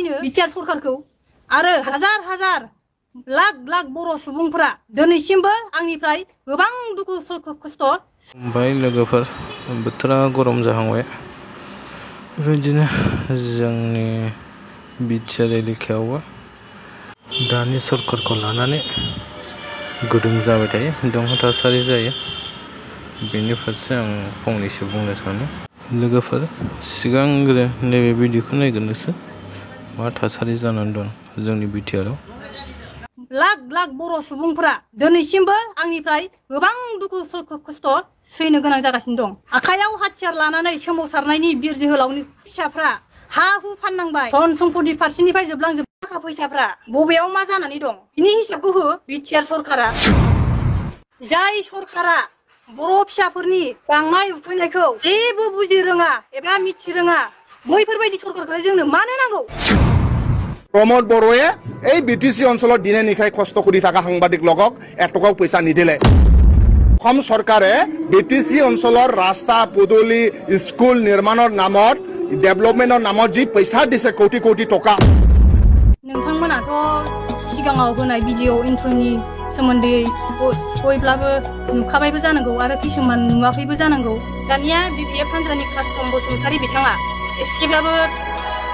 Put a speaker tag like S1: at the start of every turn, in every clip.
S1: हारिनो BTR सरकारखौ आरो हाजार हाजार लाख लाख बर' सुबुंफोरा दिनैसिमबो आंनिफ्राय गोबां दुखु खस्थ'
S2: ओमफ्राय लोगोफोर बोथोरा गरम जाहांबाय बेबायदिनो जोंनि बिटिआर एलेकायावबो दानि सरकारखौ लानानै गुदुं जाबाय थायो दुंहाव थासारि जायो बेनि फारसे आं फंनैसो बुंनो सानो लोगोफोर सिगांग्रो नैबे भिडिअखौ नायग्रोनोसै मा थासारि जानानै दं जोंनि बिटिआराव
S1: लाख लाख बर' सुबुंफोरा दिनैसिमबो आंनिफ्राय गोबां दुखु खस्थ' सैनो गोनां जागासिनो दं आखायाव हाथियार लानानै सोमावसारनायनि बिर जोहोलावनि फिसाफ्रा हा हु फाननांबाय धन सम्पति फारसेनिफ्राय जोबलांजोब थाखा फैसाफ्रा बबेयाव मा जानानै दं बिनि हिसाबखौ हो बिटिआर सरकारा जाय सरकारा बर' फिसाफोरनि गांनाय उखैनायखौ जेबो बुजि रोङा एबा मिथि रोङा बैफोरबायदि सरकारखौ जोंनो मानो नांगौ
S3: प्रमोद बर'ए এই বিটিসি অঞ্চলত দিনে নিশাই কষ্ট কৰি থকা সাংবাদিক লগক এটকাও পইচা নিদিলে অসম চৰকাৰে বিটিসি অঞ্চলৰ ৰাস্তা পদূলি স্কুল নিৰ্মাণৰ নামত ডেভেলপমেন্টৰ নামত যি পইচা দিছে কোটি কোটি টকা
S1: नोंथांमोनाथ' सिगाङाव होनाय भिडिअ इन्ट्र'नि सोमोन्दै बयब्लाबो नुखाबायबो जानांगौ आरो किसुमान नुवाखैबो जानांगौ दानिया बिपिएफ हान्जानि कास्टम बसुमतारी बिथाङा एसेब्लाबो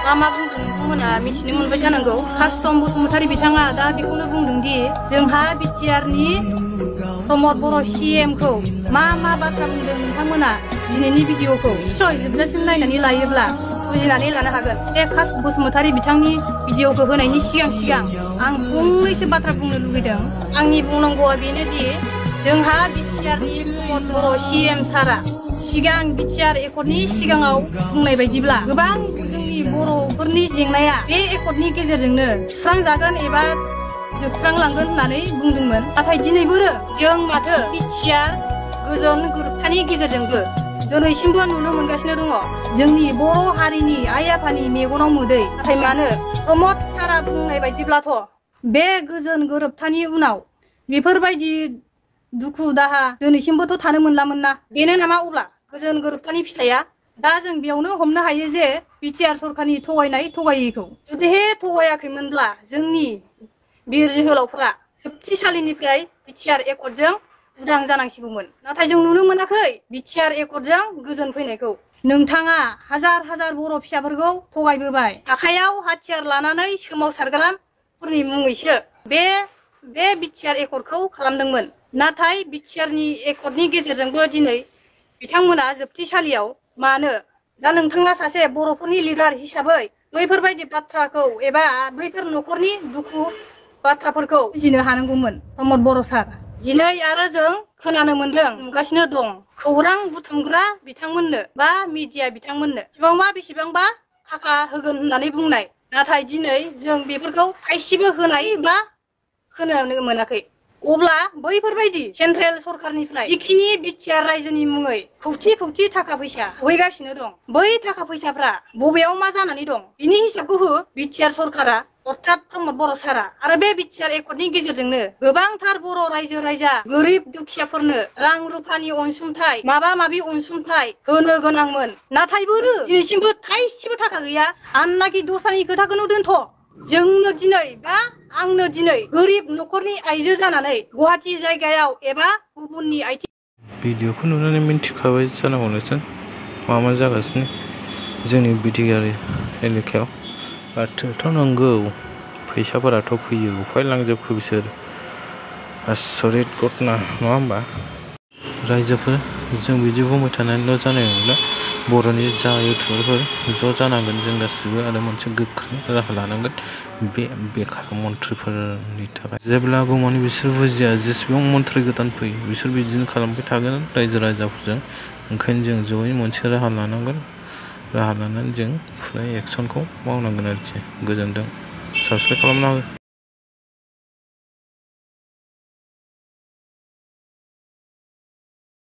S1: मा बुंदों नोंथांमोना मिथिनो मोनबाय जानांगौ कास्टम बसुमतारी बिथाङा दा बेखौनो बुंदों दि जोंहा बिटिआरनि प्रमोद बर' सिएमखौ मा बाथ्रा बुंदों नोंथांमोना दिनैनि भिडिअखौ निश्चय जोबजासिम नायनानै लायोब्ला बुजिनानै लानो हागोन बे कास्ट बसुमतारी बिथांनि भिडिअखौ होनायनि सिगां आं फंनैसो बाथ्रा बुंनो लुगैदों आंनि बुंनांगौआ बेनोदि जोंहा बिटिआरनि प्रमोद बर' सिएम सारा सिगां बिटिआर एकर्डनि सिगाङाव बुंनाय बायदिब्ला गोबां जोंनि बर'फोरनि जेंनाया बे एकर्डनि गेजेरजोंनो सुस्रांजागोन एबा जोबस्रांलांगोन होननानै बुंदोंमोन नाथाय दिनैबो जों माथो बिटिआर गोजोन गोरोबथानि गेजेरजोंबो दिनैसिमबो नुनो मोनगासिनो दङ जोंनि बर' हारिनि आइ आफानि मेगनाव मोदै नाथाय मानो प्रमोद सारा बुंनाय बायदिब्लाथ' बे गोजोन गोरोबथानि उनाव बेफोरबायदि दुखु दाहा दिनैसिमबोथ' थानो मोनलामोन ना बेनो नामा अब्ला गोजोन गोरोबथानि फिथाइया दा जों बेयावनो हमनो हायो जे बिटिआर सरकारनि थगायनाय थगायैखौ जुदिहे थगायाखैमोनब्ला जोंनि बिर जोहोलावफोरा जोबथिसालिनिफ्राय बिटिआर एकर्डजों उदां जानांसिगौमोन नाथाय जों नुनो मोनाखै बिटिआर एकर्डजों गोजोन फैनायखौ नोंथाङा हाजार हाजार बर' फिसाफोरखौ थगायबोबाय आखायाव हाथियार लानानै सोमावसारग्राफोरनि मुङैसो बे बिटिआर एकर्डखौ खालामदोंमोन नाथाय बिटिआरनि एकर्डनि गेजेरजोंबो दिनै बिथांमोना जोबथिसालियाव मानो दा नोंथाङा सासे बर'फोरनि लिडार हिसाबै बैफोरबायदि बाथ्राखौ एबा बैफोर न'खरनि दुखु बाथ्राफोरखौ बुजिनो हानांगौमोन प्रमोद बर' सार दिनै आरो जों खोनानो मोनदों नुगासिनो दं खौरां बुथुमग्रा बिथांमोननो बा मिडिया बिथांमोननो बेसेबांबा थाखा होगोन होननानै बुंनाय नाथाय दिनै जों बेफोरखौ थाइसेबो होनाय बा खोनानो मोनाखै अब्ला बैफोरबायदि सेन्ट्रेल सरकारनिफ्राय जिखिनि बिटिआर रायजोनि मुङै खौथि थाखा फैसा होगासिनो दं बै थाखा फैसाफ्रा बबेयाव मा जानानै दं बिनि हिसाबखौ हो बिटिआर सरकारा अर्थात प्रमोद बर' सारा आरो बे बिटिआर एकर्डनि गेजेरजोंनो गोबांथार बर' रायजो राजा गोरिब दुखियाफोरनो रां रुफानि अनसुंथाइ माबा अनसुंथाइ होनो गोनांमोन नाथायबो दिनैसिमबो थाइसेबो थाखा गैया आननाखि दस्रानि खोथाखौनो दोनथ' जोंनो दिनै बा आंनो दिनै गोरिब न'खरनि आइजो जानानै गुवाहाटि जायगायाव एबा गुबुननि आइथिं
S2: भिडिअखौ नुनानै मिन्थिखाबाय जानांगौ नोंसोर मा जागासिनो जोंनि बिटिआर एलेकायाव बाथ्राथ' नंगौ फैसाफोराथ' फैयो उफाय लांजोबखो बिसोर आसरित घटना नङा होमबा रायजोफोर जों बिदि बुंबाय थानानैल' जानाय नंला बर'नि जा इउटुबारफोर ज' जानांगोन जों गासिबो आरो मोनसे गोख्रों राहा लानांगोन बे बेखार मन्थ्रिफोरनि थाखाय जेब्लागौमानि बिसोर बुजिया जेसेबां मन्थ्रि गोदान फैयो बिसोर बिदिनो खालामबाय थागोन रायजो राजाफोरजों ओंखायनो जों जयै मोनसे राहा लानांगोन राहा लानानै जों फुरा एक्सनखौ मावनांगोन आरोखि गोजोनथों साबस्क्राइब खालामना हो